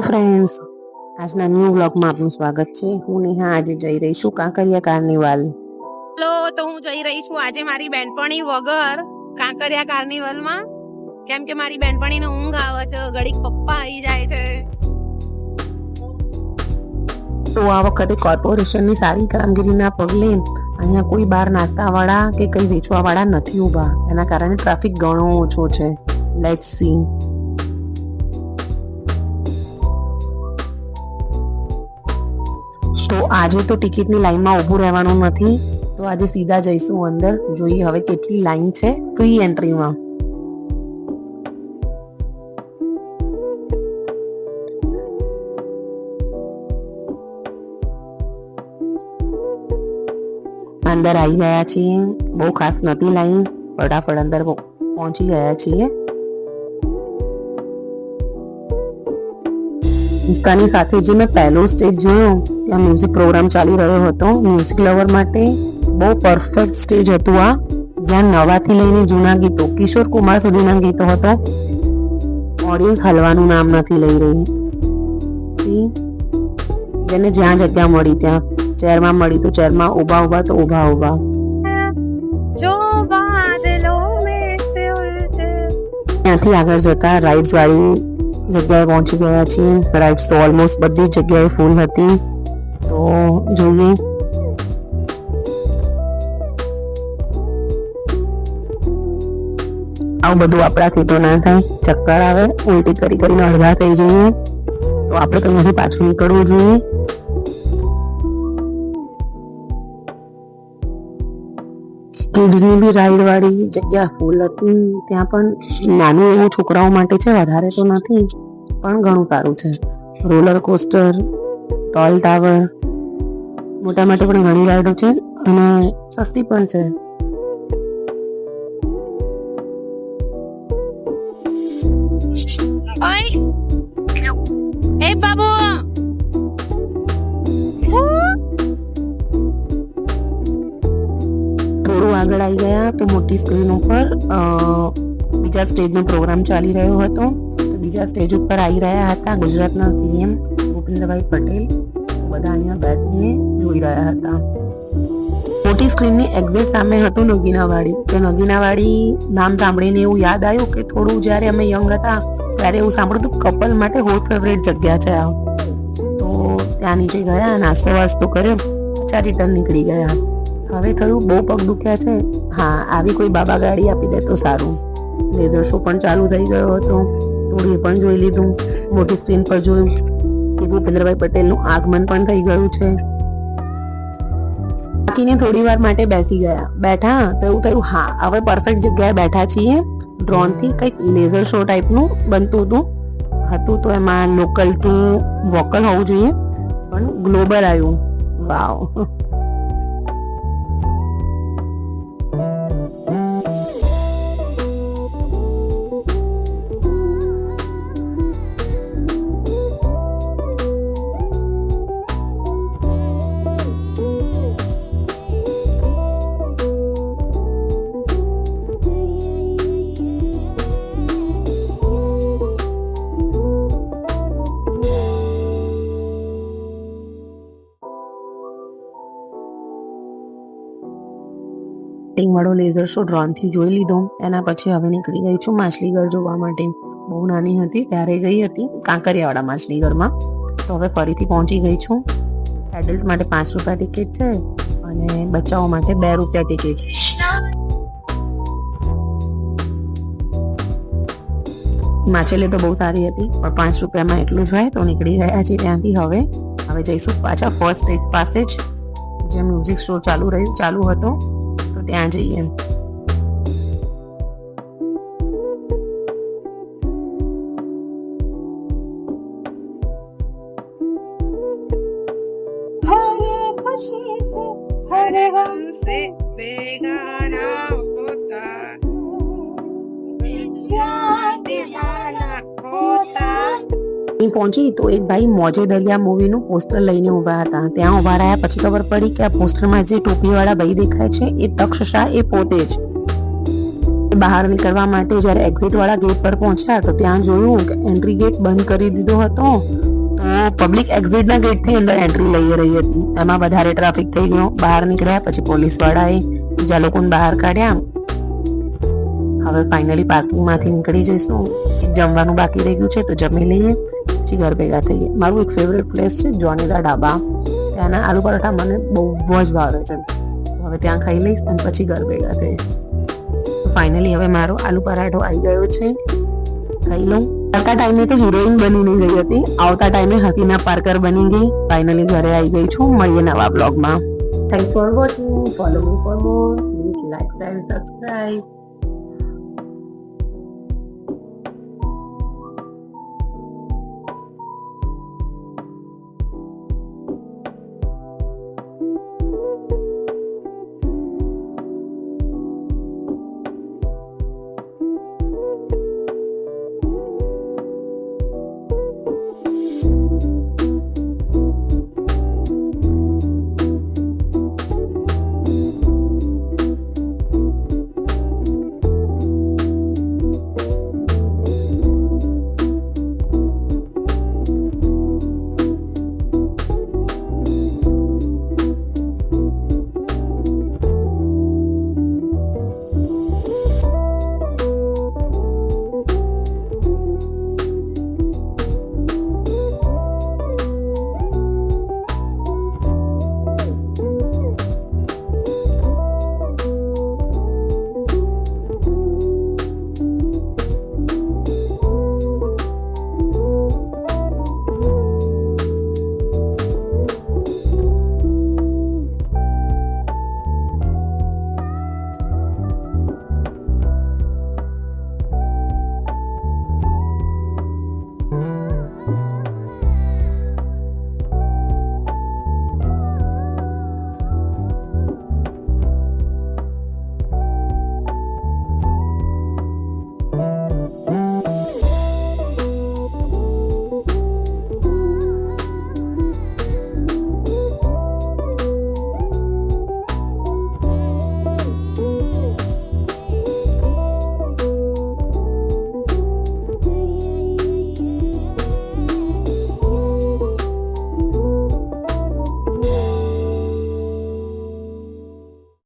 Friends, આજના new વ્લોગમાં આપનું સ્વાગત છે. હું નેહા આજે જઈ રહી છું કાંકરિયા કાર્નિવલ. હેલો, તો હું જઈ રહી છું આજે મારી બેનપણી વગર કાંકરિયા કાર્નિવલમાં, કેમ કે મારી બેનપણીને ઊંઘ આવે છે, ઘડીક પપ્પા આવી જાય છે. તો આ વખતે કોર્પોરેશનની સારી કામગીરીના પગલે અહીંયા કોઈ બહાર નાસ્તાવાળા કે કંઈ વેચવાવાળા નથી ઊભા. એના કારણે ટ્રાફિક ઘણો ઓછો છે. Let's see. તો આજે તો ટિકિટની લાઈનમાં ઊભું રહેવાનું નથી, તો આજે સીધા જઈશું અંદર. જોઈએ હવે કેટલી લાઈન છે ફ્રી એન્ટ્રીમાં. અંદર આવી ગયા છીએ. બહુ ખાસ નથી લાઈન, ફટાફટ અંદર પહોંચી ગયા છીએ. ઇન્સ્ટાની સાથે જે મેં પહેલો સ્ટેજ જોયો ત્યાં મ્યુઝિક પ્રોગ્રામ ચાલી રહ્યો હતો. મ્યુઝિક લવર માટે બહુ પરફેક્ટ સ્ટેજ હતું આ, જ્યાં નવાથી લઈને જૂના ગીતો, કિશોર કુમાર સુધીના ગીતો હતો. ઓડિયન્સ હલવાનું નામ નથી લઈ રહી. જેને જ્યાં જગ્યા મળી ત્યાં ચેરમાં મળી તો ચેરમાં, ઊભા ઊભા તો ઊભા ઊભા. ત્યાંથી આગળ જતા રાઇડ્સ વાળી જગ્યાએ પહોંચી ગયા છીએ. રાઇડ્સ તો ઓલમોસ્ટ બધી જગ્યાએ ફૂલ હતી. તો જોઈએ આવું બધું આપણાથી તો ના થાય. ચક્કર આવે, ઉલટી કરી કરીને અડધા થઈ જઈએ. તો આપણે તો અહીંયાથી પાછું નીકળવું જોઈએ. કિડ્સની બી રાઈડ વાળી જગ્યા ફૂલ હતી. ત્યાં પણ નાનું એવું છોકરાઓ માટે છે, વધારે તો નથી પણ ઘણું સારું છે. રોલર કોસ્ટર, ટોલ ટાવર, મોટા માટે પણ ઘણી રાઈડો છે અને સસ્તી પણ છે. એ બાબુ, થોડું આગળ આવી ગયા તો મોટી સ્ક્રીન ઉપર બીજા સ્ટેજનો પ્રોગ્રામ ચાલી રહ્યો હતો. તો બીજા સ્ટેજ ઉપર આવી રહ્યા હતા ગુજરાતના સીએમ ભૂપેન્દ્રભાઈ પટેલ. બધા અહીંયા બેસીને જોઈ રહ્યા હતા. મોટી સ્ક્રીનની એક્ઝેક્ટ સામે હતું નગીનાવાડી. તો નગીનાવાડી નામ સાંભળીને એવું યાદ આવ્યું કે થોડું જ્યારે અમે યંગ હતા ત્યારે એવું સાંભળ્યું હતું કપલ માટે બહુ ફેવરેટ જગ્યા છે આ. તો ત્યાં નીચે ગયા, નાસ્તો વાસ્તો કર્યો, પાછા રિટર્ન નીકળી ગયા. હવે થયું બહુ પગ દુખ્યા છે, હા આવી કોઈ બાબા ગાડી આપી દે તો સારું. લેઝર શો પણ ચાલુ થઈ ગયો હતો, થોડું એ પણ જોઈ લીધું. મોટી સ્ક્રીન પર જોયું કે ભૂપેન્દ્રભાઈ પટેલનું આગમન પણ થઈ ગયું છે. બાકીને થોડી વાર માટે બેસી ગયા. બેઠા તો એવું થયું હા હવે પરફેક્ટ જગ્યાએ બેઠા છીએ. ડ્રોનથી કંઈક લેઝર શો ટાઈપનું બનતું હતું. તો એમાં લોકલ ટુ વોકલ હોવું જોઈએ પણ ગ્લોબલ આવ્યું. વાવ. વાળો લેઝર શો ડ્રોનથી જોઈ લીધો. એના પછી હવે નીકળી ગઈ છું માછલીઘર જોવા માટે. બહુ નાની હતી ત્યારે ગઈ હતી કાંકરિયાવાળા માછલીઘરમાં. તો હવે ફરીથી પહોંચી ગઈ છું. એડલ્ટ માટે 5 રૂપિયા ટિકિટ છે અને બચ્ચાઓ માટે 2 રૂપિયા ટિકિટ. માછલી તો બહુ સારી હતી પણ 5 રૂપિયામાં એટલું જ હોય. તો નીકળી ગયા છીએ ત્યાંથી. હવે જઈશું પાછા ફર્સ્ટ સ્ટેજ પાસે જ, જે મ્યુઝિક શો ચાલુ હતો તો ત્યાં જઈએ. खुशी से हर हमसे बेगाना होता, दीवाना होता. પહોંચી તો એક ભાઈ મોજે દરિયા મૂવીનું પોસ્ટર લઈને ઊભા હતા. ત્યાં ઊભા રહ્યા પછી ખબર પડી કે આ પોસ્ટરમાં જે ટોપીવાળા ભાઈ દેખાય છે એ તક્ષ શાહ એ પોતે જ. બહાર નીકળવા માટે જ્યારે એક્ઝિટ વાળા ગેટ પર પહોંચ્યા તો ત્યાં જોયું કે એન્ટ્રી ગેટ બંધ કરી દીધો હતો. તો પબ્લિક એક્ઝિટના ગેટથી અંદર એન્ટ્રી લઈ રહી હતી. એમાં વધારે ટ્રાફિક થઈ ગયો. બહાર નીકળ્યા પછી પોલીસ વાળાએ બીજા લોકોને બહાર કાઢ્યા. હવે ફાઇનલી પાર્કિંગમાંથી નીકળી જઈશું. જમવાનું બાકી રહી ગયું છે તો જમી લઈએ, પછી ઘર ભેગા થઈએ. મારું એક ફેવરેટ પ્લેસ છે જોનીદા ઢાબા. ત્યાંના આલુ પરાઠા મને બહુ જ ભાવે છે. તો હવે ત્યાં ખાઈ લઈશ અને પછી ઘર ભેગા થઈશ. ફાઇનલી હવે મારો આલુ પરાઠો આવી ગયો છે, ખાઈ લઉં. આવતા ટાઈમે તો હિરોઈન બની નહીં ગઈ હતી, આવતા ટાઈમે હસીના પાર્કર બની ગઈ. ફાઇનલી ઘરે આવી ગઈ છું. મળીએ નવા બ્લોગમાં. Thanks for watching. Follow me for more. Please like and subscribe.